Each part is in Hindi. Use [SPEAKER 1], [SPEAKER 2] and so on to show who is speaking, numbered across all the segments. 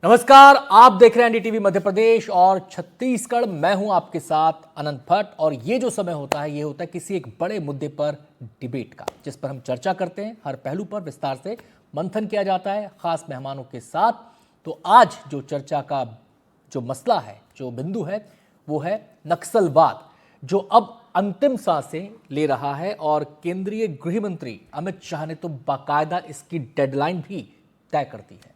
[SPEAKER 1] नमस्कार, आप देख रहे हैं एनडीटीवी मध्य प्रदेश और छत्तीसगढ़। मैं हूं आपके साथ अनंत भट्ट और ये जो समय होता है ये होता है किसी एक बड़े मुद्दे पर डिबेट का, जिस पर हम चर्चा करते हैं। हर पहलू पर विस्तार से मंथन किया जाता है खास मेहमानों के साथ। तो आज जो चर्चा का जो मसला है, जो बिंदु है, वो है नक्सलवाद, जो अब अंतिम सांसें ले रहा है। और केंद्रीय गृह मंत्री अमित शाह ने तो बाकायदा इसकी डेडलाइन भी तय कर दी है।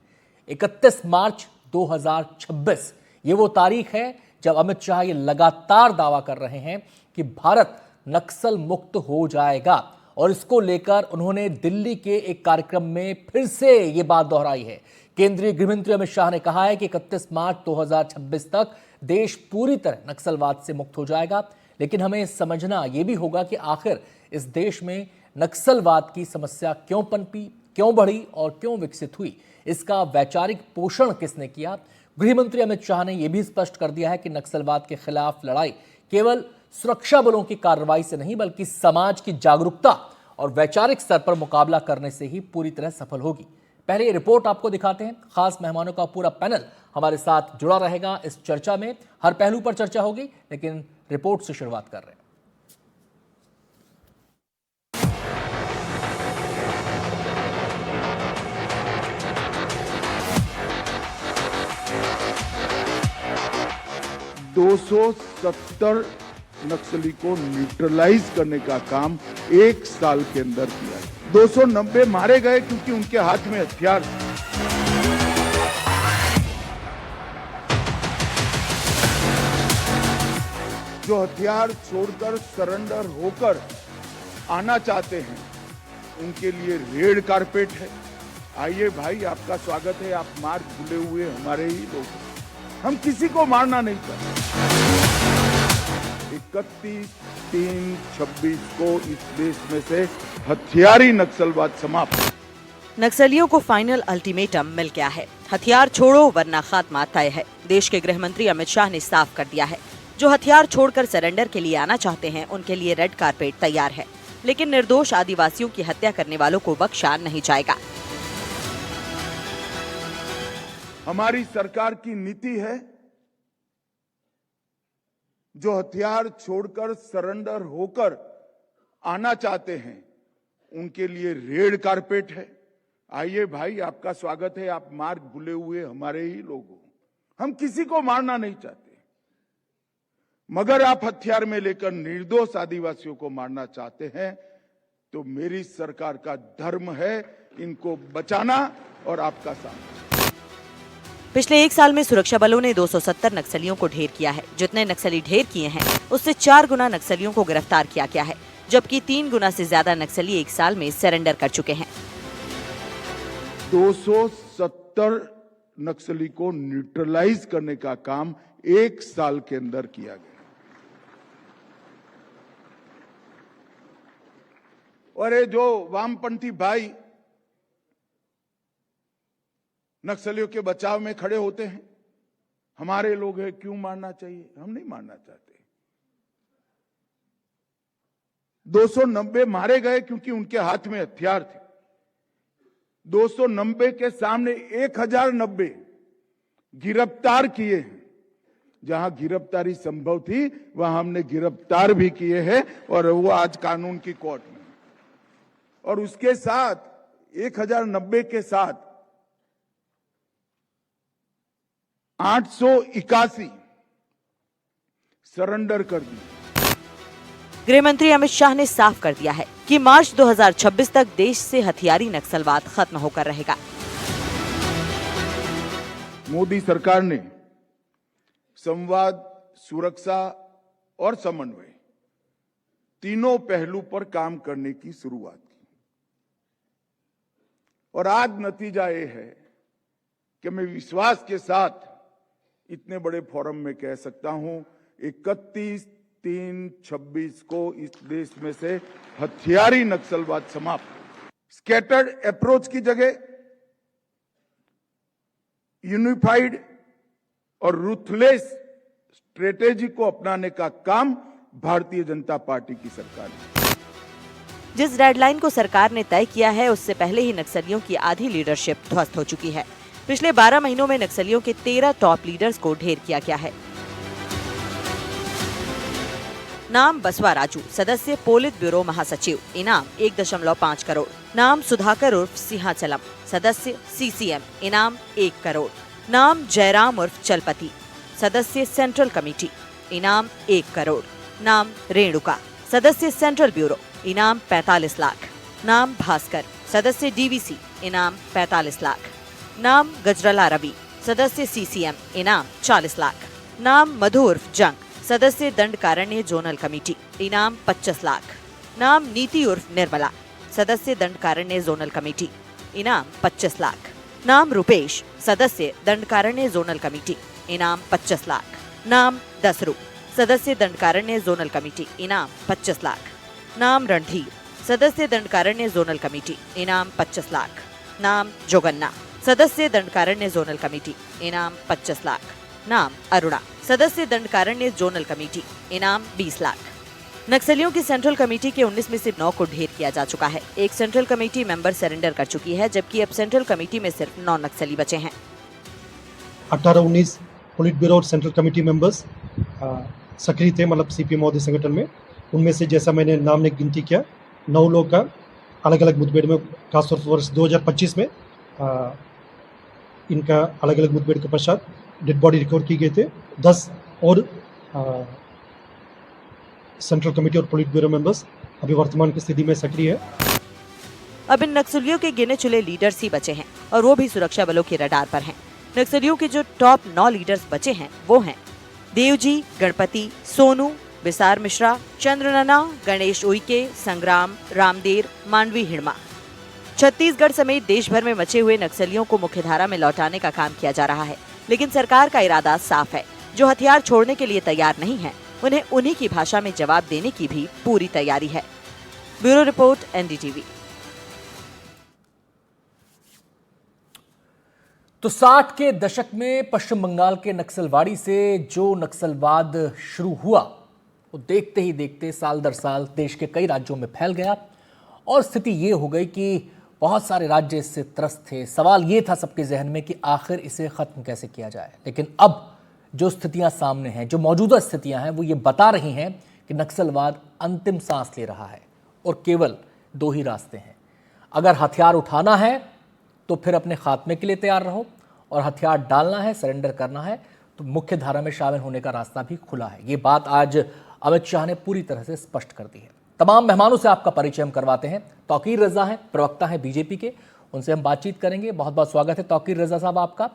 [SPEAKER 1] 31 मार्च 2026 ये वो तारीख है जब अमित शाह ये लगातार दावा कर रहे हैं कि भारत नक्सल मुक्त हो जाएगा। और इसको लेकर उन्होंने दिल्ली के एक कार्यक्रम में फिर से ये बात दोहराई है। केंद्रीय गृह मंत्री अमित शाह ने कहा है कि 31 मार्च 2026 तक देश पूरी तरह नक्सलवाद से मुक्त हो जाएगा। लेकिन हमें समझना यह भी होगा कि आखिर इस देश में नक्सलवाद की समस्या क्यों पनपी, क्यों बढ़ी और क्यों विकसित हुई, इसका वैचारिक पोषण किसने किया। गृह मंत्री अमित शाह ने यह भी स्पष्ट कर दिया है कि नक्सलवाद के खिलाफ लड़ाई केवल सुरक्षा बलों की कार्रवाई से नहीं, बल्कि समाज की जागरूकता और वैचारिक स्तर पर मुकाबला करने से ही पूरी तरह सफल होगी। पहले ये रिपोर्ट आपको दिखाते हैं। खास मेहमानों का पूरा पैनल हमारे साथ जुड़ा रहेगा इस चर्चा में। हर पहलू पर चर्चा होगी, लेकिन रिपोर्ट से शुरुआत कर रहे हैं।
[SPEAKER 2] $270 नक्सली को न्यूट्रलाइज करने का काम 1 साल के अंदर किया है। 290 मारे गए क्योंकि उनके हाथ में हथियार थे। जो हथियार छोड़कर सरेंडर होकर आना चाहते हैं उनके लिए रेड कारपेट है। आइए भाई, आपका स्वागत है। आप मार्ग भूले हुए हमारे ही लोग हैं। हम किसी को मारना नहीं चाहते। 31/3/26 को इस देश में से हथियारी नक्सलवाद समाप्त।
[SPEAKER 3] नक्सलियों को फाइनल अल्टीमेटम मिल गया है। हथियार छोड़ो वरना खात्मा तय है। देश के गृह मंत्री अमित शाह ने साफ कर दिया है, जो हथियार छोड़कर सरेंडर के लिए आना चाहते हैं उनके लिए रेड कारपेट तैयार है। लेकिन निर्दोष आदिवासियों की हत्या करने वालों को बख्शा नहीं जाएगा।
[SPEAKER 2] हमारी सरकार की नीति है, जो हथियार छोड़कर सरेंडर होकर आना चाहते हैं उनके लिए रेड कारपेट है। आइए भाई, आपका स्वागत है। आप मार्ग भूले हुए हमारे ही लोग हो। हम किसी को मारना नहीं चाहते, मगर आप हथियार में लेकर निर्दोष आदिवासियों को मारना चाहते हैं तो मेरी सरकार का धर्म है इनको बचाना और आपका साथ।
[SPEAKER 3] पिछले 1 साल में सुरक्षा बलों ने 270 नक्सलियों को ढेर किया है। जितने नक्सली ढेर किए हैं उससे 4 गुना नक्सलियों को गिरफ्तार किया गया है, जबकि 3 गुना से ज्यादा नक्सली 1 साल में सरेंडर कर चुके हैं।
[SPEAKER 2] 270 नक्सली को न्यूट्रलाइज करने का काम 1 साल के अंदर किया गया। और ये जो वामपंथी भाई नक्सलियों के बचाव में खड़े होते हैं, हमारे लोग हैं, क्यों मारना चाहिए? हम नहीं मारना चाहते। 290 मारे गए क्योंकि उनके हाथ में हथियार थे। 290 के सामने 1090 गिरफ्तार किए हैं। जहां गिरफ्तारी संभव थी वहां हमने गिरफ्तार भी किए हैं और वो आज कानून की कोर्ट में। और उसके साथ 1090 के साथ 881 सरेंडर कर दिए।
[SPEAKER 3] गृह मंत्री अमित शाह ने साफ कर दिया है कि मार्च 2026 तक देश से हथियारी नक्सलवाद खत्म होकर रहेगा।
[SPEAKER 2] मोदी सरकार ने संवाद, सुरक्षा और समन्वय तीनों पहलू पर काम करने की शुरुआत की और आज नतीजा ये है कि मैं विश्वास के साथ इतने बड़े फोरम में कह सकता हूं, 31/3/26 को इस देश में से हथियारी नक्सलवाद समाप्त। स्कैटर्ड अप्रोच की जगह यूनिफाइड और रूथलेस स्ट्रेटेजी को अपनाने का काम भारतीय जनता पार्टी की सरकार ने।
[SPEAKER 3] जिस डेडलाइन को सरकार ने तय किया है उससे पहले ही नक्सलियों की आधी लीडरशिप ध्वस्त हो चुकी है। पिछले 12 महीनों में नक्सलियों के 13 टॉप लीडर्स को ढेर किया गया है। नाम बसवा राजू, सदस्य पोलित ब्यूरो महासचिव, इनाम 1.5 करोड़। नाम सुधाकर उर्फ सिंहाचलम, सदस्य सीसीएम, इनाम 1 करोड़। नाम जयराम उर्फ चलपति, सदस्य सेंट्रल कमेटी, इनाम 1 करोड़। नाम रेणुका, सदस्य सेंट्रल ब्यूरो, इनाम 45 लाख। नाम भास्कर, सदस्य डीवीसी, इनाम 45 लाख। नाम गजरला रवि, सदस्य सीसीएम, इनाम 40 लाख। नाम मधु उर्फ जंग, सदस्य दंडकारण्य जोनल कमेटी, इनाम 25 लाख। नाम नीति उर्फ निर्मला, सदस्य दंडकारण्य जोनल कमेटी, इनाम 25 लाख। नाम रुपेश, सदस्य दंडकारण्य जोनल कमेटी, इनाम 25 लाख। नाम दसरू, सदस्य दंडकारण्य जोनल कमेटी, इनाम 25 लाख। नाम रणधीर, सदस्य दंडकारण्य जोनल कमेटी, इनाम 25 लाख। नाम जोगन्ना, सदस्य दंडकारण्य जोनल कमेटी, इनाम 25 लाख। नाम अरुणा, सदस्य दंडकारण्य जोनल कमेटी, इनाम 20 लाख। नक्सलियों की सेंट्रल कमेटी के 19 में से 9 को ढेर किया जा चुका है। एक सेंट्रल कमेटी मेंबर सरेंडर कर चुकी है, जबकि अब सेंट्रल कमेटी में सिर्फ 9 नक्सली बचे हैं।
[SPEAKER 4] 18-19 पोलिट ब्यूरो और सेंट्रल कमेटी मेंबर्स सक्रिय थे, मतलब सीपीएम महोदय संगठन में। उनमें से जैसा मैंने नाम ने गिनती किया, 9 लोग का अलग अलग मुठभेड़ में, खासतौर पर वर्ष 2025 में इनका अलग अलग मुठभेड़ के पश्चात डेड बॉडी रिकवर की गए थे। 10 और सेंट्रल कमेटी और पोलिट ब्यूरो मेंबर्स अभी वर्तमान की स्थिति में सक्रिय है।
[SPEAKER 3] अब इन नक्सलियों के गिने चुने लीडर्स ही बचे हैं, और वो भी सुरक्षा बलों के रडार पर हैं। नक्सलियों के जो टॉप 9 लीडर्स बचे हैं वो हैं देवजी, गणपति, सोनू, विसार मिश्रा, चंद्रनना, गणेश उइके, संग्राम, रामदेर, मांडवी हिड़मा। छत्तीसगढ़ समेत देश भर में मचे हुए नक्सलियों को मुख्यधारा में लौटाने का काम किया जा रहा है, लेकिन सरकार का इरादा साफ है। जो हथियार छोड़ने के लिए तैयार नहीं है, उन्हें उन्हीं की भाषा में जवाब देने की भी पूरी तैयारी है। Bureau report, NDTV.
[SPEAKER 1] तो 60 के दशक में पश्चिम बंगाल के नक्सलवाड़ी से जो नक्सलवाद शुरू हुआ, वो देखते ही देखते साल दर साल देश के कई राज्यों में फैल गया, और स्थिति ये हो गई कि बहुत सारे राज्य इससे त्रस्त थे। सवाल ये था सबके जहन में कि आखिर इसे ख़त्म कैसे किया जाए। लेकिन अब जो स्थितियां सामने हैं, जो मौजूदा स्थितियां हैं, वो ये बता रही हैं कि नक्सलवाद अंतिम सांस ले रहा है, और केवल 2 ही रास्ते हैं। अगर हथियार उठाना है तो फिर अपने खात्मे के लिए तैयार रहो, और हथियार डालना है, सरेंडर करना है, तो मुख्य धारा में शामिल होने का रास्ता भी खुला है। ये बात आज अमित शाह ने पूरी तरह से स्पष्ट कर दी है। तमाम मेहमानों से आपका परिचय हम करवाते हैं। तौकीर रजा हैं, प्रवक्ता हैं बीजेपी के, उनसे हम बातचीत करेंगे। बहुत बहुत स्वागत है तौकीर रजा साहब आपका।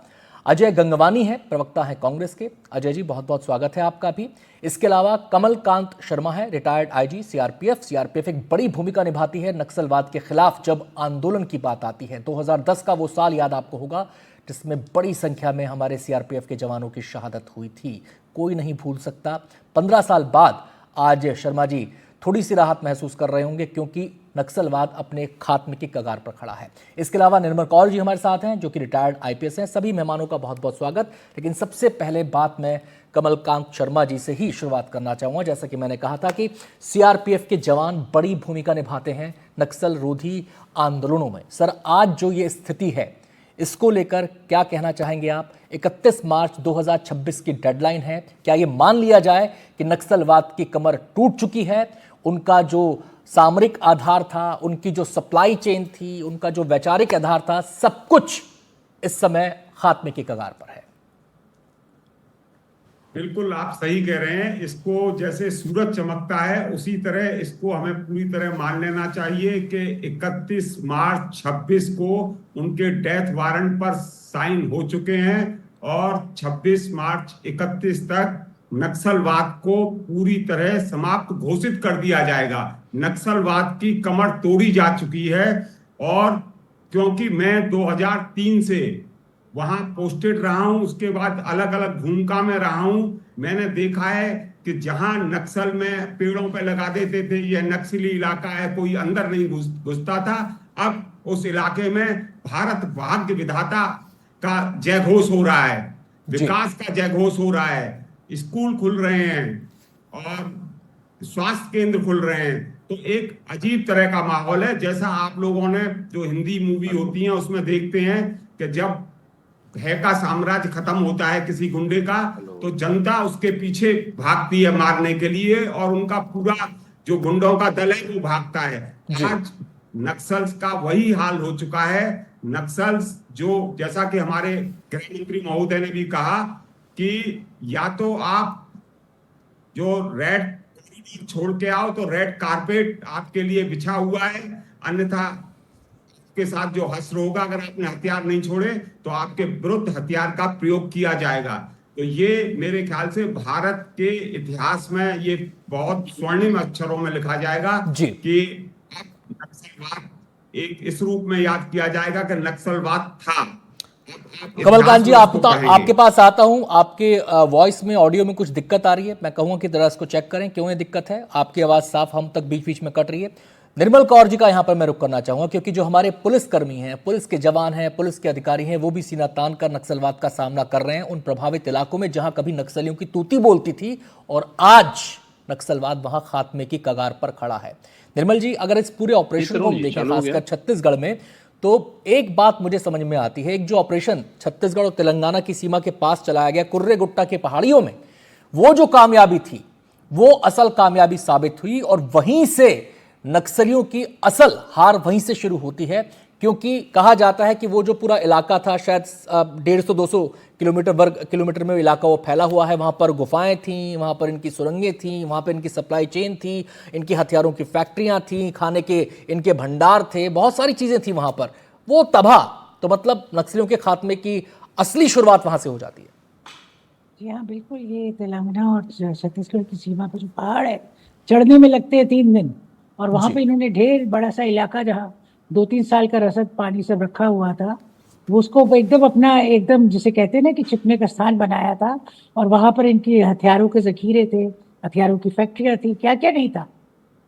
[SPEAKER 1] अजय गंगवानी है, प्रवक्ता हैं कांग्रेस के। अजय जी, बहुत बहुत स्वागत है आपका भी। इसके अलावा कमलकांत शर्मा है, रिटायर्ड आईजी सीआरपीएफ। सीआरपीएफ एक बड़ी भूमिका निभाती है नक्सलवाद के खिलाफ जब आंदोलन की बात आती है। 2010 का वो साल याद आपको होगा जिसमें बड़ी संख्या में हमारे सीआरपीएफ के जवानों की शहादत हुई थी, कोई नहीं भूल सकता। 15 साल बाद आज शर्मा जी थोड़ी सी राहत महसूस कर रहे होंगे, क्योंकि नक्सलवाद अपने खात्मे की कगार पर खड़ा है। इसके अलावा निर्मल कौर जी हमारे साथ हैं, जो कि रिटायर्ड आईपीएस हैं। सभी मेहमानों का बहुत बहुत स्वागत। लेकिन सबसे पहले बात मैं कमलकांत शर्मा जी से ही शुरुआत करना चाहूँगा। जैसा कि मैंने कहा था कि सीआरपीएफ के जवान बड़ी भूमिका निभाते हैं नक्सल रोधी आंदोलनों में। सर, आज जो ये स्थिति है, इसको लेकर क्या कहना चाहेंगे आप? 31 मार्च 2026 की डेडलाइन है। क्या ये मान लिया जाए कि नक्सलवाद की कमर टूट चुकी है? उनका जो सामरिक आधार था, उनकी जो सप्लाई चेन थी, उनका जो वैचारिक आधार था, सब कुछ इस समय खात्मे की कगार पर है।
[SPEAKER 5] बिल्कुल आप सही कह रहे हैं। इसको जैसे सूरज चमकता है उसी तरह इसको हमें पूरी तरह मान लेना चाहिए कि 31 मार्च 26 को उनके डेथ वारंट पर साइन हो चुके हैं, और 26 मार्च 31 तक नक्सलवाद को पूरी तरह समाप्त घोषित कर दिया जाएगा। नक्सलवाद की कमर तोड़ी जा चुकी है। और क्योंकि मैं 2003 से वहां पोस्टेड रहा हूं, उसके बाद अलग अलग भूमिका में रहा हूं, मैंने देखा है कि जहां नक्सल में पेड़ों पे लगा देते थे, यह नक्सली इलाका है, कोई अंदर नहीं घुसता था, अब उस इलाके में भारत भाग्य विधाता का जयघोष हो रहा है, विकास का जयघोष हो रहा है। स्कूल खुल रहे हैं और स्वास्थ्य केंद्र खुल रहे हैं। तो एक अजीब तरह का माहौल है। जैसा आप लोगों ने जो हिंदी मूवी होती हैं उसमें देखते हैं कि जब भय का साम्राज्य खत्म होता है किसी गुंडे का, तो जनता उसके पीछे भागती है मारने के लिए, और उनका पूरा जो गुंडों का दल है वो भागता है। आज नक्सल्स का वही हाल हो चुका है। नक्सल्स जो, जैसा कि हमारे गृह मंत्री महोदय ने भी कहा कि या तो आप जो रेड कॉरिडोर छोड़ के आओ तो रेड कारपेट आपके लिए बिछा हुआ है, अन्यथा के साथ जो हश्र होगा, अगर आपने हथियार नहीं छोड़े तो आपके विरुद्ध हथियार का प्रयोग किया जाएगा। तो ये मेरे ख्याल से भारत के इतिहास में ये बहुत स्वर्णिम अक्षरों में लिखा जाएगा कि नक्सलवाद एक इस रूप में याद किया जाएगा कि नक्सलवाद था।
[SPEAKER 1] कमलकांत जी, आपके पास आता हूं। आपके वॉइस में, ऑडियो में कुछ दिक्कत आ रही है। मैं कहूंगा कि जरा इसको चेक करें, क्यों ये दिक्कत है। आपकी आवाज साफ हम तक बीच बीच में कट रही है। निर्मल कौर जी का यहां पर मैं रुक करना चाहूंगा, क्योंकि जो हमारे पुलिसकर्मी हैं, पुलिस के जवान हैं, पुलिस के अधिकारी हैं, वो भी सीना तान कर नक्सलवाद का सामना कर रहे हैं उन प्रभावित इलाकों में जहां कभी नक्सलियों की तूती बोलती थी और आज नक्सलवाद वहां खात्मे की कगार पर खड़ा है। निर्मल जी, अगर इस पूरे ऑपरेशन को हम देखें, खासकर छत्तीसगढ़ में, तो एक बात मुझे समझ में आती है। एक जो ऑपरेशन छत्तीसगढ़ और तेलंगाना की सीमा के पास चलाया गया कुर्रे गुट्टा के पहाड़ियों में, वो जो कामयाबी थी वो असल कामयाबी साबित हुई, और वहीं से नक्सलियों की असल हार वहीं से शुरू होती है। क्योंकि कहा जाता है कि वो जो पूरा इलाका था, शायद 150-200 किलोमीटर में इलाका वो फैला हुआ है। वहाँ पर गुफाएं थीं, वहाँ पर इनकी सुरंगें थीं, वहाँ पर इनकी सप्लाई चेन थी, इनकी हथियारों की फैक्ट्रियाँ थीं, खाने के इनके भंडार थे, बहुत सारी चीज़ें थी वहाँ पर। वो तबाह, तो मतलब नक्सलियों के खात्मे की असली शुरुआत वहाँ से हो जाती है।
[SPEAKER 6] जी हाँ, बिल्कुल। ये तेलंगाना और छत्तीसगढ़ की सीमा पर जो पहाड़ है, चढ़ने में लगते हैं 3 दिन, और वहाँ पे इन्होंने ढेर बड़ा सा इलाका जहाँ 2-3 साल का रसद पानी सब रखा हुआ था, वो उसको एकदम अपना, एकदम जिसे कहते हैं ना कि छिपने का स्थान बनाया था। और वहाँ पर इनके हथियारों के जखीरे थे, हथियारों की फैक्ट्रियाँ थी, क्या क्या नहीं था।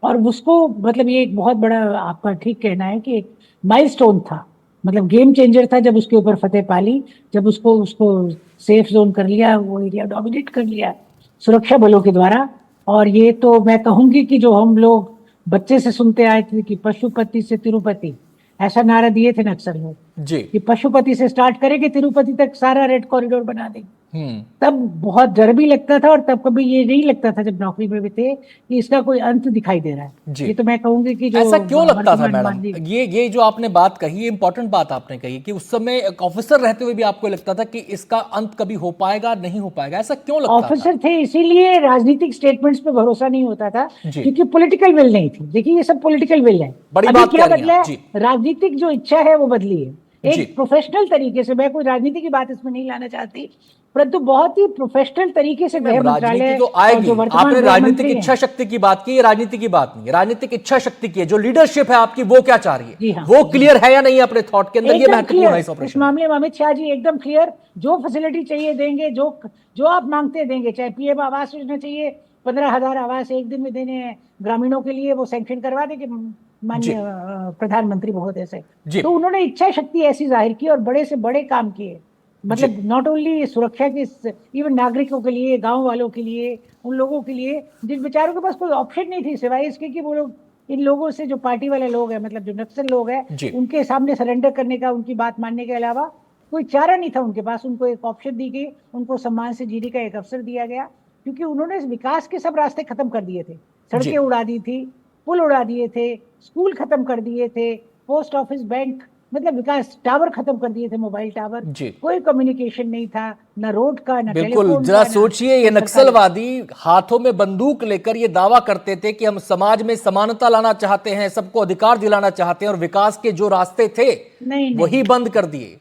[SPEAKER 6] और उसको, मतलब ये एक बहुत बड़ा, आपका ठीक कहना है कि एक माइलस्टोन था, मतलब गेम चेंजर था जब उसके ऊपर फतेह पाली, जब उसको सेफ जोन कर लिया, वो एरिया डोमिनेट कर लिया सुरक्षा बलों के द्वारा। और ये तो मैं कहूंगी कि जो हम लोग बच्चे से सुनते आए थे कि पशुपति से तिरुपति, ऐसा नारा दिए थे नक्सल लोग
[SPEAKER 1] जी,
[SPEAKER 6] कि पशुपति से स्टार्ट करेंगे, तिरुपति तक सारा रेड कॉरिडोर बना देंगे। तब बहुत डर भी लगता था, और तब कभी ये नहीं लगता था जब नौकरी में भी थे कि इसका कोई अंत दिखाई दे रहा है। ये तो मैं कहूंगी कि जो
[SPEAKER 1] ऐसा क्यों लगता था मैडम? ये जो आपने बात कही, इंपॉर्टेंट बात आपने कही कि उस समय एक ऑफिसर रहते हुए भी आपको लगता था कि इसका अंत कभी हो पाएगा, नहीं हो पाएगा, ऐसा क्यों लगता था?
[SPEAKER 6] ऑफिसर थे, इसीलिए राजनीतिक स्टेटमेंट्स पे भरोसा नहीं होता था, क्योंकि पॉलिटिकल विल नहीं थी। देखिए, ये सब पॉलिटिकल विल है। अभी क्या बदला है? राजनीतिक जो इच्छा है वो बदली है। एक प्रोफेशनल तरीके से, मैं कोई राजनीति की बात इसमें नहीं लाना चाहती, परंतु बहुत ही प्रोफेशनल तरीके से गृह मंत्रालय
[SPEAKER 1] तो आएगी। आपने राजनीतिक इच्छा शक्ति की बात की, राजनीति की बात नहीं है। राजनीतिक इच्छा शक्ति की है, जो लीडरशिप है आपकी, वो क्या चाह रही है, वो क्लियर है या नहीं अपने थॉट के अंदर, ये महत्वपूर्ण है इस ऑपरेशन।
[SPEAKER 6] इस मामले में अमित शाह जी एकदम क्लियर, जो फैसिलिटी चाहिए देंगे, जो आप मांगते देंगे। चाहे पीएम आवास योजना चाहिए, 15,000 आवास एक दिन में देने हैं ग्रामीणों के लिए, वो सैंक्शन करवा देंगे माननीय प्रधानमंत्री महोदय से। तो उन्होंने इच्छा शक्ति ऐसी जाहिर की और बड़े से बड़े काम किए। मतलब नॉट ओनली सुरक्षा के, इवन नागरिकों के लिए, गांव वालों के लिए, उन लोगों के लिए जिन बेचारों के पास कोई ऑप्शन नहीं थी सिवाय इसके कि वो लोग, इन लोगों से, जो पार्टी वाले लोग हैं, मतलब जो नक्सल लोग हैं, उनके सामने सरेंडर करने का, उनकी बात मानने के अलावा कोई चारा नहीं था उनके पास। उनको एक ऑप्शन दी गई, उनको सम्मान से जीने का एक अवसर दिया गया, क्योंकि उन्होंने विकास के सब रास्ते खत्म कर दिए थे। सड़कें उड़ा दी थी, पुल उड़ा दिए थे, स्कूल खत्म कर दिए थे, पोस्ट ऑफिस, बैंक, मतलब विकास, टावर खत्म कर दिए थे, मोबाइल टावर, कोई कम्युनिकेशन नहीं था, ना रोड का, ना
[SPEAKER 1] बिल्कुल। जरा सोचिए, ये नक्सलवादी हाथों में बंदूक लेकर ये दावा करते थे कि हम समाज में समानता लाना चाहते हैं, सबको अधिकार दिलाना चाहते हैं, और विकास के जो रास्ते थे वही बंद कर दिए।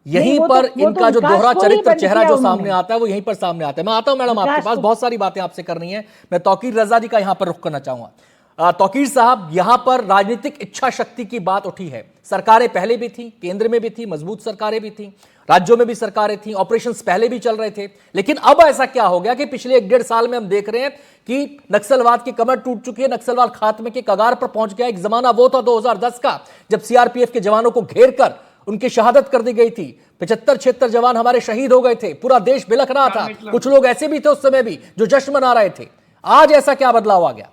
[SPEAKER 1] यहीं पर इनका जो दोहरा चरित्र, चेहरा जो सामने आता है, वो यहीं पर सामने आता है। मैं आता हूं मैडम आपके पास, बहुत सारी बातें आपसे करनी है। मैं तौकीर रजा जी का यहां पर रुख करना चाहूंगा। तौकीर साहब, यहां पर राजनीतिक इच्छा शक्ति की बात उठी है। सरकारें पहले भी थी, केंद्र में भी थी, मजबूत सरकारें भी थी, राज्यों में भी सरकारें थी, ऑपरेशंस पहले भी चल रहे थे। लेकिन अब ऐसा क्या हो गया कि पिछले 1-1.5 साल में हम देख रहे हैं कि नक्सलवाद की कमर टूट चुकी है, नक्सलवाद खात्मे के कगार पर पहुंच गया। एक जमाना वो था 2010 का, जब सीआरपीएफ के जवानों को घेर कर उनकी शहादत कर दी गई थी। 75-76 जवान हमारे शहीद हो गए थे, पूरा देश बिलख रहा था। कुछ लोग ऐसे भी थे उस समय भी जो जश्न मना रहे थे। आज ऐसा क्या बदलाव आ गया?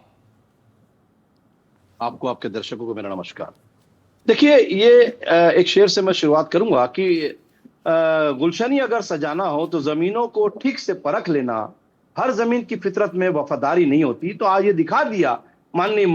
[SPEAKER 7] आपको, आपके दर्शकों को मेरा नमस्कार। देखिए, ये एक शेर से मैं शुरुआत करूंगा कि गुलशन ही अगर सजाना हो तो जमीनों को ठीक से परख लेना, हर जमीन की फितरत में वफादारी नहीं होती। तो आज ये दिखा दिया माननीय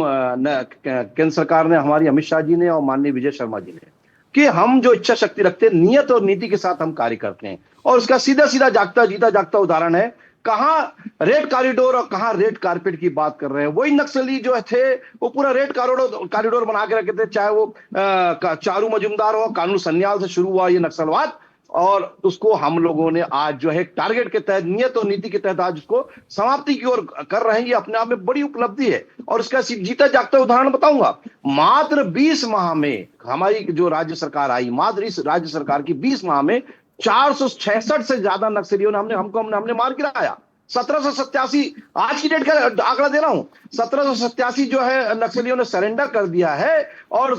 [SPEAKER 7] केंद्र सरकार ने, हमारी अमित शाह जी ने और माननीय विजय शर्मा जी ने, कि हम जो इच्छा शक्ति रखते हैं, नियत और नीति के साथ हम कार्य करते हैं। और उसका सीधा सीधा जीता जागता उदाहरण है, कहां रेड कॉरिडोर और कहां रेड कारपेट की बात कर रहे हैं। वही नक्सली जो थे वो पूरा रेड कॉरिडोर बना के रखे थे, चाहे वो चारू मजुमदार हो, कानून सन्याल से शुरू हुआ ये नक्सलवाद, और उसको हम लोगों ने आज जो है टारगेट के तहत, नियत और नीति के तहत आज उसको समाप्ति की ओर कर रहे हैं। ये अपने आप में बड़ी उपलब्धि है। और इसका जीता जागता उदाहरण बताऊंगा, मात्र 20 माह में हमारी जो राज्य सरकार आई, मात्र इस राज्य सरकार की 20 माह में 466 से ज्यादा नक्सलियों ने हमने मार गिराया। 1787 आज की डेट का आंकड़ा दे रहा हूं, 1787 जो है नक्सलियों ने सरेंडर कर दिया है, और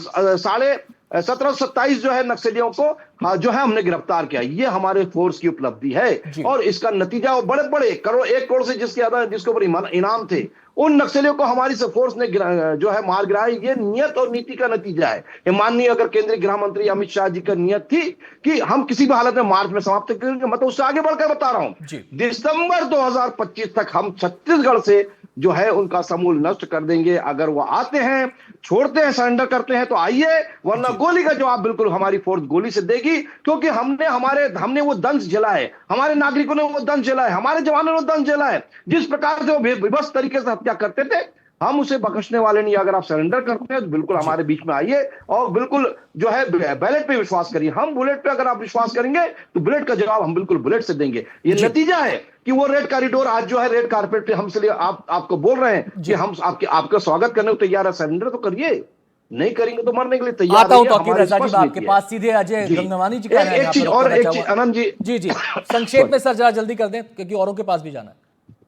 [SPEAKER 7] 1727 जो है नक्सलियों को जो है हमने गिरफ्तार किया। ये हमारे फोर्स की उपलब्धि है। और इसका नतीजा वो बड़े बड़े करोड़, 1 करोड़ से जिसके ऊपर इनाम थे, उन नक्सलियों को हमारी फोर्स ने जो है मार गिराया। ये नियत और नीति का नतीजा है। ये माननीय अगर केंद्रीय गृह मंत्री अमित शाह जी का नियत थी कि हम किसी भी हालत में मार्च में समाप्त करेंगे, मतलब उससे आगे बढ़कर बता रहा हूं, दिसंबर 2025 तक हम छत्तीसगढ़ से जो है उनका समूल नष्ट कर देंगे। अगर वो आते हैं, छोड़ते हैं, सरेंडर करते हैं तो आइए, वरना गोली का जवाब बिल्कुल हमारी फोर्स गोली से देगी। क्योंकि हमने वो दंश झेला है, हमारे नागरिकों ने वो दंश झेला है, हमारे जवानों ने वो दंश झेला है। जिस प्रकार से वो विवश तरीके से हत्या करते थे, हम उसे बख्शने वाले नहीं। अगर आप सरेंडर करते हैं तो बिल्कुल हमारे बीच में आइए, और बिल्कुल जो है बैलेट पे विश्वास करिए। हम बुलेट पे अगर आप विश्वास करेंगे तो बुलेट का जवाब हम बिल्कुल बुलेट से देंगे। ये नतीजा है कि वो रेड कॉरिडोर आज जो है रेड कारपेट पे हमसे आपको बोल रहे हैं कि हम आपका स्वागत करने को तैयार है। सरेंडर तो करिए, नहीं करेंगे तो मरने के लिए तैयार।
[SPEAKER 1] आता हूं तौकीर रजा जी आपके पास, सीधे अजय गंगवानी जी का
[SPEAKER 7] एक चीज आनंद जी
[SPEAKER 1] जी संक्षेप में सर जरा जल्दी कर दें क्योंकि औरों के पास भी जाना है।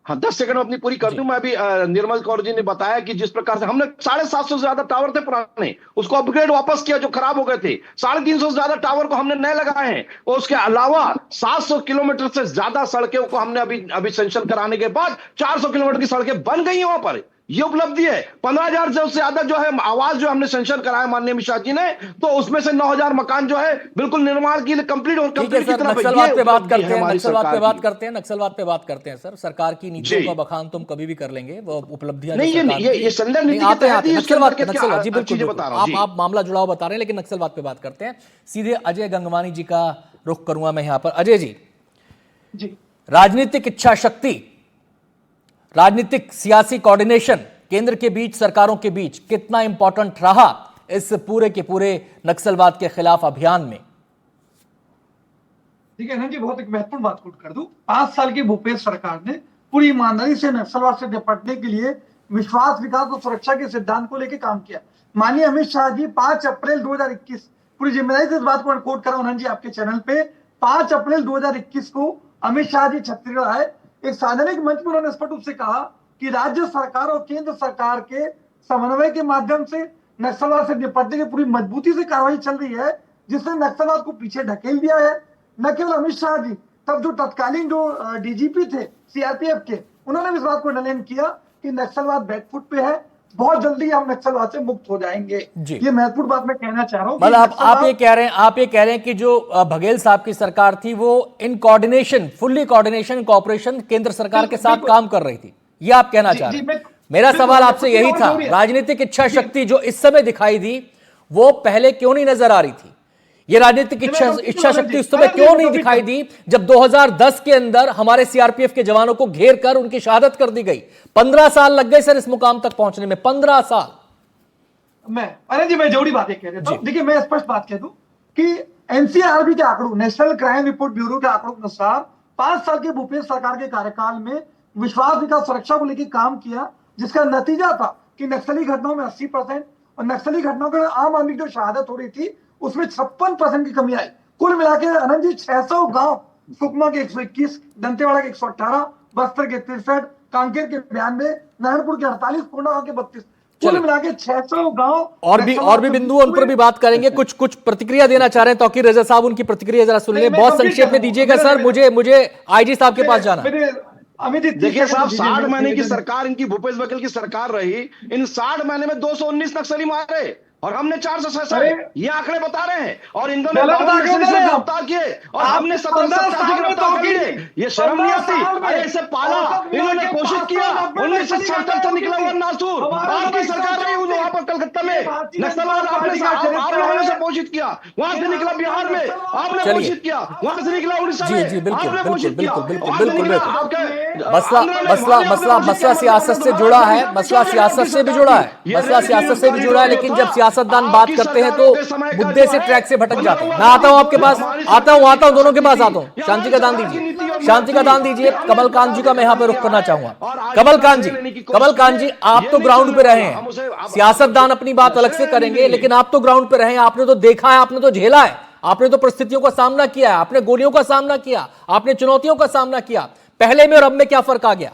[SPEAKER 7] हाँ, 10 सेकंड में अपनी पूरी कर दूं। मैं अभी निर्मल कौर जी ने बताया कि जिस प्रकार से हमने 750 से ज्यादा टावर थे पुराने, उसको अपग्रेड वापस किया जो खराब हो गए थे। 350 से ज्यादा टावर को हमने नए लगाए हैं, और उसके अलावा 700 किलोमीटर से ज्यादा सड़कों को हमने अभी सेंक्शन कराने के बाद 400 किलोमीटर की सड़कें बन गई हैं वहां पर। ये उपलब्धि है। 15,000 से ज्यादा जो है आवास जो हमने सेंक्शन कराया माननीय अमित शाह जी ने, तो उसमें से 9,000 मकान जो है बिल्कुल निर्माण के लिए कंप्लीट और कंप्लीट की तरफ।
[SPEAKER 1] नक्सलवाद पे बात करते हैं, नक्सलवाद पे बात करते हैं सर। सरकार की नीतियों का बखान तुम कभी भी कर लेंगे, वो उपलब्धियां
[SPEAKER 7] नहीं, ये संदर्भ नीति के तहत ही
[SPEAKER 1] नक्सलवाद जी बिल्कुल आप मामला जुड़ा हुआ बता रहे हैं, लेकिन नक्सलवाद पे बात करते हैं। सीधे अजय गंगवानी जी का रुख करूंगा मैं यहां पर। अजय जी, राजनीतिक इच्छा शक्ति, राजनीतिक सियासी कोऑर्डिनेशन केंद्र के बीच, सरकारों के बीच कितना इंपॉर्टेंट रहा इस पूरे के पूरे नक्सलवाद के खिलाफ अभियान में?
[SPEAKER 8] ठीक है ना जी, बहुत एक महत्वपूर्ण बात कोट कर दूं। 5 साल की भूपेश सरकार ने पूरी ईमानदारी से नक्सलवाद से निपटने के लिए विश्वास, विकास और सुरक्षा के सिद्धांत को लेकर काम किया। माननीय अमित शाह जी 5 अप्रैल 2021, पूरी जिम्मेदारी से इस बात को कोट कर रहा हूं जी आपके चैनल पे, 5 अप्रैल 2021 को अमित शाह जी छत्तीसगढ़ आए। एक सार्वजनिक मंच पर उन्होंने स्पष्ट रूप से कहा कि राज्य सरकार और केंद्र सरकार के समन्वय के माध्यम से नक्सलवाद से निपटने की पूरी मजबूती से कार्रवाई चल रही है, जिसने नक्सलवाद को पीछे ढकेल दिया है। न केवल अमित शाह जी, तब जो तत्कालीन जो डीजीपी थे सीआरपीएफ के, उन्होंने भी इस बात को निर्णय किया कि नक्सलवाद बैकफुट पे है, बहुत जल्दी हम नक्सलवाद से मुक्त हो जाएंगे। ये महत्वपूर्ण बात मैं कहना चाह रहा हूँ।
[SPEAKER 1] मतलब आप ये कह रहे हैं कि जो बघेल साहब की सरकार थी वो in coordination, fully coordination, cooperation केंद्र सरकार के साथ काम कर रही थी, ये आप कहना चाह रहे हैं? मेरा सवाल आपसे यही था, राजनीतिक इच्छा शक्ति जो इस समय दिखाई दी वो पहले क्यों नहीं नजर आ रही थी? ये राजनीतिक इच्छा शक्ति उस समय क्यों नहीं दिखाई दी जब 2010 के अंदर हमारे सीआरपीएफ के जवानों को घेर कर उनकी शहादत कर दी गई? 15 साल लग गए सर इस मुकाम तक पहुंचने में, 15 साल।
[SPEAKER 8] मैं जरूरी बातें कह रहा हूं। देखिए, मैं स्पष्ट बात कह दूं कि एनसीआरबी के आंकड़ों, नेशनल क्राइम रिपोर्ट ब्यूरो के आंकड़ों के अनुसार 5 साल के भूपेश सरकार के कार्यकाल में विश्वास, विकास, सुरक्षा को लेकर काम किया, जिसका नतीजा था कि नक्सली घटनाओं में 80% और नक्सली घटनाओं में आम आदमी की जो शहादत हो रही थी उसमें 56% की कमी आई। कुल मिलाकर आनंद जी 600 गांव, सुकमा के 121, दंतेवाड़ा के 118, बस्तर के 63, कांकेर के 92, नारायणपुर के 48, कोंडागांव के 32, कुल मिलाकर 600 गांव।
[SPEAKER 1] और भी बिंदु उन पर भी बात करेंगे। कुछ प्रतिक्रिया देना चाह रहे हैं तौकीर रजा साहब, उनकी प्रतिक्रिया जरा सुन ले, बहुत संक्षेप में दीजिएगा सर। मुझे आईजी साहब के पास जाना।
[SPEAKER 7] देखिए साहब, 60 महीने की सरकार इनकी भूपेश बघेल की सरकार रही। इन 60 महीने में 219 नक्सली मारे, और हमने 467
[SPEAKER 8] अरे
[SPEAKER 7] ये आंकड़े बता रहे हैं, और इन्होंने
[SPEAKER 8] गलत
[SPEAKER 7] 52
[SPEAKER 8] आंकड़े
[SPEAKER 7] नक्सली
[SPEAKER 8] दे
[SPEAKER 7] से
[SPEAKER 8] रहे हो।
[SPEAKER 7] गिरफ्तार किए, और
[SPEAKER 8] आप
[SPEAKER 7] हमने 17
[SPEAKER 8] 15
[SPEAKER 7] 87
[SPEAKER 8] साल में
[SPEAKER 7] गिरफ्तार कर
[SPEAKER 8] दो
[SPEAKER 7] लिए।
[SPEAKER 8] की
[SPEAKER 7] ये शर्म नहीं
[SPEAKER 8] 15
[SPEAKER 7] आती?
[SPEAKER 8] साल में
[SPEAKER 7] अरे इसे पाला,
[SPEAKER 8] औसत मिला
[SPEAKER 7] इन्होंने
[SPEAKER 8] के
[SPEAKER 7] घोषित किया
[SPEAKER 8] 590
[SPEAKER 7] 1967 से निकला हुआ नासूर।
[SPEAKER 8] हमारे
[SPEAKER 7] आपकी
[SPEAKER 8] समय
[SPEAKER 7] सरकार रही
[SPEAKER 8] चौथी
[SPEAKER 7] वहां पर कलकत्ता
[SPEAKER 8] ये
[SPEAKER 7] में
[SPEAKER 8] भारतीय
[SPEAKER 7] नक्सलवाद
[SPEAKER 8] जनता
[SPEAKER 7] आपने
[SPEAKER 8] पार्टी का
[SPEAKER 7] आप
[SPEAKER 8] चरित्र
[SPEAKER 7] लोगों ने
[SPEAKER 8] है।
[SPEAKER 7] से घोषित किया, वहां से
[SPEAKER 8] ये
[SPEAKER 7] निकला
[SPEAKER 8] भारतीय
[SPEAKER 7] बिहार में
[SPEAKER 8] नक्सलवाद
[SPEAKER 7] आपने
[SPEAKER 1] चलिए।
[SPEAKER 7] घोषित किया, वहां से निकला उड़ीसा
[SPEAKER 1] जी
[SPEAKER 7] में
[SPEAKER 1] जी बिल्कुल
[SPEAKER 7] आपने
[SPEAKER 1] बिल्कुल
[SPEAKER 7] घोषित किया,
[SPEAKER 1] बिल्कुल बिल्कुल
[SPEAKER 7] वहां से
[SPEAKER 1] बिल्कुल
[SPEAKER 7] निकला
[SPEAKER 1] बिल्कुल
[SPEAKER 7] आपके
[SPEAKER 1] मसला
[SPEAKER 7] आंध्र में
[SPEAKER 1] मसला
[SPEAKER 7] मोदी
[SPEAKER 1] मसला
[SPEAKER 7] आपने
[SPEAKER 1] मसला
[SPEAKER 7] घोषित किया,
[SPEAKER 1] सियासत से
[SPEAKER 7] मतलब
[SPEAKER 1] जुड़ा
[SPEAKER 7] भारत
[SPEAKER 1] है,
[SPEAKER 7] की
[SPEAKER 1] मसला
[SPEAKER 7] सरकार
[SPEAKER 1] सियासत से भी
[SPEAKER 7] आपकी
[SPEAKER 1] जुड़ा है,
[SPEAKER 7] सरकार की।
[SPEAKER 1] मसला
[SPEAKER 7] ये
[SPEAKER 1] सियासत से भी
[SPEAKER 7] रेड
[SPEAKER 1] जुड़ा है,
[SPEAKER 7] जो
[SPEAKER 1] लेकिन
[SPEAKER 7] था,
[SPEAKER 1] जब सियासतदान बात
[SPEAKER 7] आपकी
[SPEAKER 1] करते हैं
[SPEAKER 7] सरकारों
[SPEAKER 1] तो
[SPEAKER 7] के समय का
[SPEAKER 1] मुद्दे
[SPEAKER 7] जो
[SPEAKER 1] से
[SPEAKER 7] है,
[SPEAKER 1] ट्रैक से भटक
[SPEAKER 7] बना
[SPEAKER 1] जाते हैं।
[SPEAKER 7] हुआ
[SPEAKER 1] मैं आता हूं आपके
[SPEAKER 7] जो
[SPEAKER 1] पास,
[SPEAKER 7] हमारी
[SPEAKER 1] आता हूं
[SPEAKER 7] सरकार की
[SPEAKER 1] दोनों के पास
[SPEAKER 7] नीति,
[SPEAKER 1] आता हूं।
[SPEAKER 7] ये
[SPEAKER 1] शांति
[SPEAKER 7] हमारी
[SPEAKER 1] का दान
[SPEAKER 7] सरकार की
[SPEAKER 1] दीजिए,
[SPEAKER 7] नीति और
[SPEAKER 1] शांति का दान
[SPEAKER 7] नीति,
[SPEAKER 1] दीजिए।
[SPEAKER 7] हमने
[SPEAKER 1] कमल कांत जी का मैं यहाँ पे रुख करना चाहूंगा। कमल कांत जी, कमल कांत जी, आप तो ग्राउंड पे रहे हैं, सियासतदान अपनी बात अलग से करेंगे, लेकिन आप तो ग्राउंड पे रहे हैं, आपने तो देखा है, आपने तो झेला है, आपने तो परिस्थितियों का सामना किया है, आपने गोलियों का सामना किया, आपने चुनौतियों का सामना किया। पहले में और अब में क्या फर्क आ गया?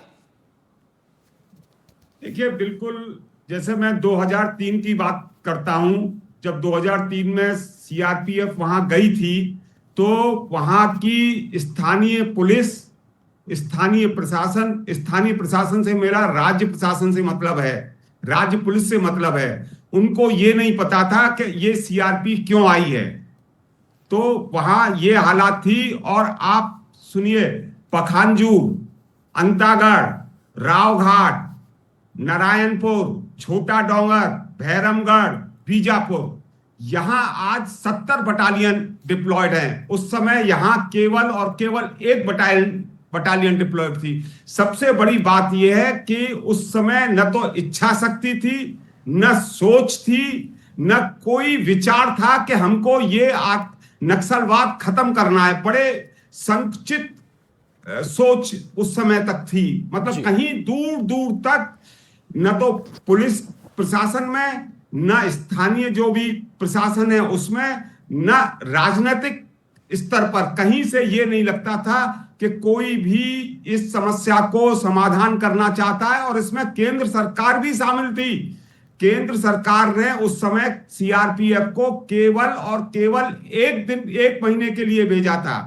[SPEAKER 5] देखिए, बिल्कुल जैसे मैं 2003 की बात करता हूं, जब 2003 में सीआरपीएफ वहां गई थी, तो वहां की स्थानीय पुलिस, स्थानीय प्रशासन से मेरा राज्य प्रशासन से मतलब है, राज्य पुलिस से मतलब है, उनको ये नहीं पता था कि ये सीआरपी क्यों आई है। तो वहां ये हालात थी। और आप सुनिए, पखांजू, अंतागढ़, रावघाट, नारायणपुर, छोटा डोंगर, भैरमगढ़, बीजापुर, यहां आज 70 बटालियन डिप्लॉयड हैं। उस समय यहां केवल और केवल एक बटालियन डिप्लॉयड थी। सबसे बड़ी बात यह है कि उस समय न तो इच्छा शक्ति थी, न सोच थी, न कोई विचार था कि हमको ये नक्सलवाद खत्म करना है। बड़े संकुचित सोच उस समय तक थी, मतलब कहीं दूर दूर तक न तो पुलिस प्रशासन में, न स्थानीय जो भी प्रशासन है उसमें, न राजनीतिक स्तर पर कहीं से ये नहीं लगता था कि कोई भी इस समस्या को समाधान करना चाहता है। और इसमें केंद्र सरकार भी शामिल थी। केंद्र सरकार ने उस समय सीआरपीएफ को केवल और केवल एक महीने के लिए भेजा था।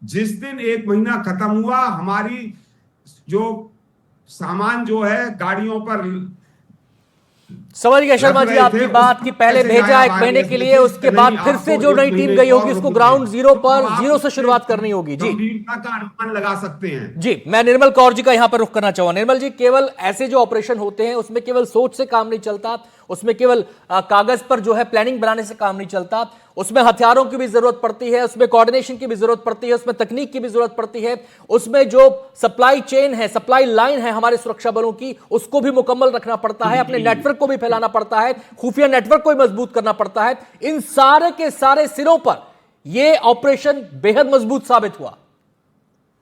[SPEAKER 5] जिस दिन एक महीना खत्म हुआ, हमारी जो सामान जो है गाड़ियों पर
[SPEAKER 1] समझ गया शर्मा जी आपकी बात की, पहले भेजा एक महीने के लिए, उसके बाद फिर से जो नई टीम गई होगी उसको ग्राउंड जीरो से शुरुआत करनी होगी। जी,
[SPEAKER 5] गंभीरता का अनुमान लगा सकते हैं।
[SPEAKER 1] जी, मैं निर्मल कौर जी का यहां पर रुख करना चाहूंगा। निर्मल जी, केवल ऐसे जो ऑपरेशन होते हैं उसमें केवल सोच से काम नहीं चलता, उसमें केवल कागज पर जो है प्लानिंग बनाने से काम नहीं चलता, उसमें हथियारों की भी जरूरत पड़ती है, उसमें कोऑर्डिनेशन की भी जरूरत पड़ती है, उसमें तकनीक की भी जरूरत पड़ती है, उसमें जो सप्लाई चेन है, सप्लाई लाइन है हमारे सुरक्षा बलों की, उसको भी मुकम्मल रखना पड़ता है, अपने नेटवर्क को भी फैलाना पड़ता है, खुफिया नेटवर्क को भी मजबूत करना पड़ता है। इन सारे के सारे सिरों पर यह ऑपरेशन बेहद मजबूत साबित हुआ।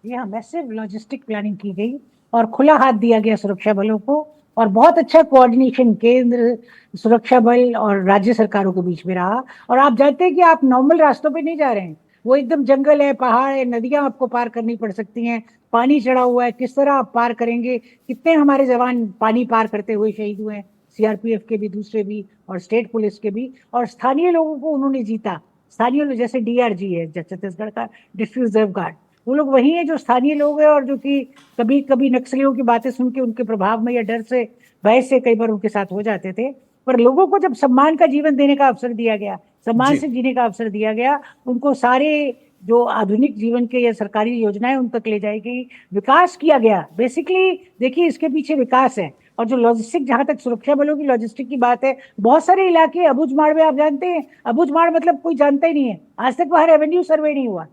[SPEAKER 6] यहाँ मैसिव लॉजिस्टिक प्लानिंग की गई और खुला हाथ दिया गया सुरक्षा बलों को, और बहुत अच्छा कोऑर्डिनेशन केंद्र, सुरक्षा बल और राज्य सरकारों के बीच में रहा। और आप जानते हैं कि आप नॉर्मल रास्तों पे नहीं जा रहे हैं, वो एकदम जंगल है, पहाड़ है, नदियां आपको पार करनी पड़ सकती हैं, पानी चढ़ा हुआ है, किस तरह आप पार करेंगे। कितने हमारे जवान पानी पार करते हुए शहीद हुए हैं, सीआरपीएफ के भी, दूसरे भी, और स्टेट पुलिस के भी। और स्थानीय लोगों को उन्होंने जीता। स्थानीय लोग जैसे डीआरजी है छत्तीसगढ़ का, डिस्ट्रिक्ट रिजर्व गार्ड, वो लोग वही है जो स्थानीय लोग हैं, और जो कि कभी कभी नक्सलियों की बातें सुन के उनके प्रभाव में या डर से, भय से कई बार उनके साथ हो जाते थे। पर लोगों को जब सम्मान का जीवन देने का अवसर दिया गया, सम्मान से जीने का अवसर दिया गया, उनको सारे जो आधुनिक जीवन के या सरकारी योजनाएं उन तक ले जाई गई, विकास किया गया। बेसिकली देखिए, इसके पीछे विकास है। और जो लॉजिस्टिक, जहां तक सुरक्षा बलों की लॉजिस्टिक की बात है, बहुत सारे इलाके अबुझमाड़ में, आप जानते हैं अबुझमाड़ मतलब कोई जानता ही नहीं है, आज तक वहां रेवेन्यू सर्वे नहीं हुआ,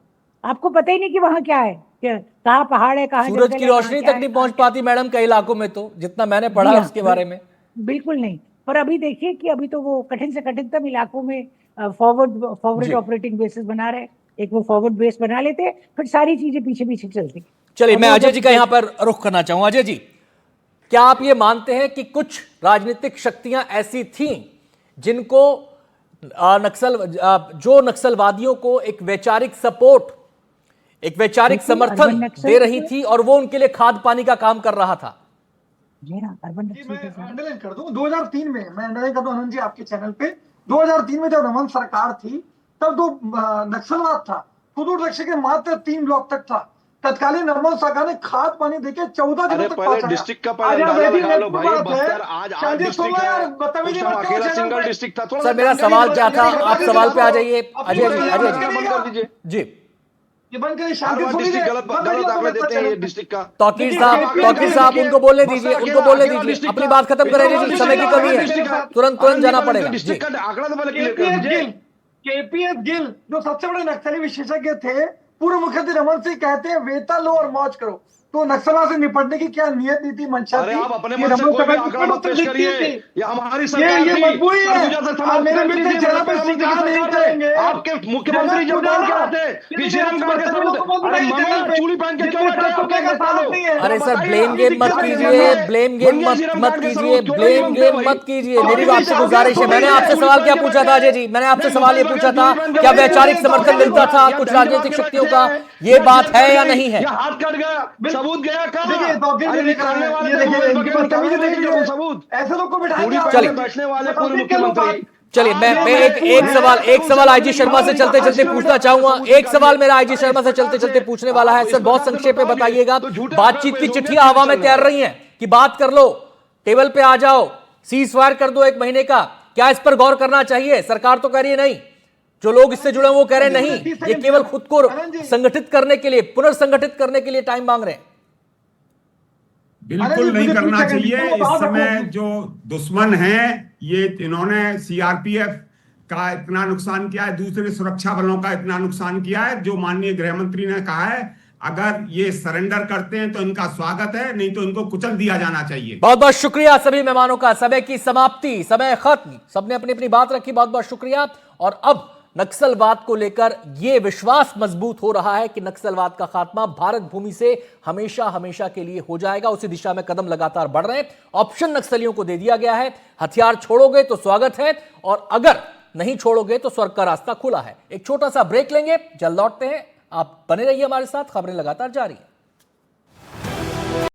[SPEAKER 6] आपको पता ही नहीं कि वहां क्या है, कहाँ पहाड़ है, कहाँ
[SPEAKER 1] सूरज की रोशनी तक नहीं पहुंच पाती मैडम कई इलाकों में, तो जितना मैंने पढ़ा उसके बारे में
[SPEAKER 6] बिल्कुल नहीं। पर अभी देखिए कि अभी तो वो कठिन से कठिनतम इलाकों में फॉरवर्ड ऑपरेटिंग बेसिस बना रहे, एक वो फॉरवर्ड बेस बना लेते, फिर सारी चीजें पीछे पीछे चलती।
[SPEAKER 1] चलिए, मैं अजय जी का यहाँ पर रुख करना चाहूंगा। अजय जी, क्या आप ये मानते हैं कि कुछ राजनीतिक शक्तियां ऐसी थीं जिनको जो नक्सलवादियों को एक वैचारिक सपोर्ट, एक वैचारिक समर्थन दे रही थी, और वो उनके लिए खाद पानी का काम कर रहा था?
[SPEAKER 6] जी ना, अर्बन
[SPEAKER 8] मैं अंडरलाइन कर दूं, 2003 में मैं अंडरलाइन कर दूं आनंद जी आपके चैनल पे, 2003 में जब रमन सरकार थी, तब जो नक्सलवाद था, सुदूर लक्ष्य के मात्र 3 ब्लॉक तक था। तत्कालीन नमो सरकार ने खाद पानी देके 14 दिनों तक
[SPEAKER 7] पहले
[SPEAKER 8] पहुंचाया।
[SPEAKER 7] डिस्ट्रिक्ट का
[SPEAKER 8] आज
[SPEAKER 7] पहले
[SPEAKER 8] आप
[SPEAKER 7] अंदाजा
[SPEAKER 8] वेदी
[SPEAKER 7] लगा लो
[SPEAKER 8] नेतृत्व
[SPEAKER 7] भाई,
[SPEAKER 8] बात है।
[SPEAKER 7] बस्तर आज
[SPEAKER 8] चांदी
[SPEAKER 7] डिस्ट्रिक्ट
[SPEAKER 8] सोलह
[SPEAKER 7] है,
[SPEAKER 8] यार, बदतमीजी
[SPEAKER 7] उस टाइम
[SPEAKER 8] मत करो
[SPEAKER 7] अकेला
[SPEAKER 8] चैनल
[SPEAKER 7] सिंगल
[SPEAKER 8] पे।
[SPEAKER 7] डिस्ट्रिक्ट था। थोड़ा
[SPEAKER 1] सर मेरा सवाल क्या था, आप सवाल पे आ जाइए। अजय जी, अजय
[SPEAKER 7] जी
[SPEAKER 1] जी
[SPEAKER 8] ये बंद करिए,
[SPEAKER 7] हर
[SPEAKER 8] शांति
[SPEAKER 7] बार
[SPEAKER 8] सुनिए।
[SPEAKER 7] डिस्ट्रिक्ट गलत
[SPEAKER 8] मत
[SPEAKER 7] गलत
[SPEAKER 8] आइए
[SPEAKER 7] आंकड़े
[SPEAKER 8] तो
[SPEAKER 7] देते हैं ये
[SPEAKER 8] चैनल पे।
[SPEAKER 7] डिस्ट्रिक्ट का।
[SPEAKER 1] तौकीर
[SPEAKER 8] देखिए,
[SPEAKER 1] साहब उनको बोलने दीजिए, उनको बोलने दीजिए, अपनी बात खत्म करें जी, समय की कमी है, तुरंत जाना पड़ेगा जी।
[SPEAKER 7] डिस्ट्रिक्ट का आंकड़ा तो पहले क्लियर कर
[SPEAKER 8] केपीएस
[SPEAKER 7] दीजिए।
[SPEAKER 8] गिल, केपीएस गिल जो सबसे बड़े नक्सली विशेषज्ञ थे, पूर्व मुख्यमंत्री रमन सिंह कहते हैं वेता लो और मौज करो। तो नक्सलवाद से निपटने की क्या नियत नीति मंशा
[SPEAKER 7] अरे
[SPEAKER 8] थी?
[SPEAKER 7] आप अपने
[SPEAKER 8] ये
[SPEAKER 7] मन से
[SPEAKER 8] रमन
[SPEAKER 7] कोई भी
[SPEAKER 8] सरकार की
[SPEAKER 7] आंकड़ा मत पेश
[SPEAKER 8] दिखती
[SPEAKER 7] करिए,
[SPEAKER 8] थी।
[SPEAKER 7] ये हमारी सरकार
[SPEAKER 8] ये
[SPEAKER 7] थी।
[SPEAKER 8] मजबूरी है।
[SPEAKER 7] सरगुजा से
[SPEAKER 8] आप मेरे
[SPEAKER 7] समझ
[SPEAKER 8] मित्र
[SPEAKER 7] लीजिए,
[SPEAKER 8] चेहरा पे
[SPEAKER 7] प्रधानमंत्री की
[SPEAKER 8] स्वीकार नहीं
[SPEAKER 7] सरकार है।
[SPEAKER 8] करेंगे।
[SPEAKER 7] आपके मुख्यमंत्री जब बन के आते किसी रंग कार्ड के सामने, अरे मंगल चूड़ी पहन के क्यों बैठे आपके अंदर?
[SPEAKER 1] अरे सर ब्लेम गेम मत कीजिए, ब्लेम गेम मत कीजिए, ब्लेम गेम मत कीजिए। मेरी आपसे गुजारिश है, मैंने आपसे सवाल क्या पूछा था अजय जी, मैंने आपसे सवाल ये पूछा था क्या वैचारिक समर्थन मिलता था कुछ राजनीतिक शक्तियों का, ये बात है या नहीं है?
[SPEAKER 7] हाथ कट गया, सबूत गया कहाँ?
[SPEAKER 8] देखिए तौकीर
[SPEAKER 7] अरे
[SPEAKER 8] भी दिख रहा
[SPEAKER 7] निकालने
[SPEAKER 8] है,
[SPEAKER 7] वाले
[SPEAKER 8] ये
[SPEAKER 7] थे,
[SPEAKER 8] देखिए
[SPEAKER 7] मोबाइल
[SPEAKER 8] इनकी
[SPEAKER 7] पकड़
[SPEAKER 8] बदतमीजी
[SPEAKER 7] निकालने
[SPEAKER 8] देखिए।
[SPEAKER 7] के सबूत।
[SPEAKER 8] ऐसे लोग को बिठाएंगे
[SPEAKER 7] पूरी
[SPEAKER 8] आप?
[SPEAKER 7] पार्टी में बैठने वाले पूर्व मुख्यमंत्री।
[SPEAKER 1] चलिए मैं एक सवाल आईजी शर्मा से चलते चलते पूछना चाहूंगा। एक सवाल मेरा आईजी शर्मा से चलते चलते पूछने वाला है। सर बहुत संक्षेप में बताइएगा, बातचीत की चिट्ठियां हवा में तैर रही हैं कि बात कर लो, टेबल पे आ जाओ, सीज फायर कर दो 1 महीने का, क्या इस पर गौर करना चाहिए? सरकार तो कह रही है नहीं, जो लोग इससे जुड़े हैं वो कह रहे हैं नहीं, ये केवल खुद को संगठित करने के लिए, पुनर्संगठित करने के लिए टाइम मांग रहे हैं।
[SPEAKER 5] बिल्कुल नहीं करना चाहिए। इस समय जो दुश्मन हैं ये, इन्होंने सीआरपीएफ का इतना नुकसान किया है, दूसरे सुरक्षा बलों का इतना नुकसान किया है, जो माननीय गृह मंत्री ने कहा है अगर ये सरेंडर करते हैं तो इनका स्वागत है, नहीं तो इनको कुचल दिया जाना चाहिए।
[SPEAKER 1] बहुत बहुत शुक्रिया सभी मेहमानों का। समय की समाप्ति, समय खत्म, सबने अपनी अपनी बात रखी, बहुत बहुत शुक्रिया। और अब नक्सलवाद को लेकर यह विश्वास मजबूत हो रहा है कि नक्सलवाद का खात्मा भारत भूमि से हमेशा हमेशा के लिए हो जाएगा। उसी दिशा में कदम लगातार बढ़ रहे हैं। ऑप्शन नक्सलियों को दे दिया गया है, हथियार छोड़ोगे तो स्वागत है और अगर नहीं छोड़ोगे तो स्वर्ग का रास्ता खुला है। एक छोटा सा ब्रेक लेंगे, जल्द लौटते हैं। आप बने रहिए हमारे साथ, खबरें लगातार जारी हैं।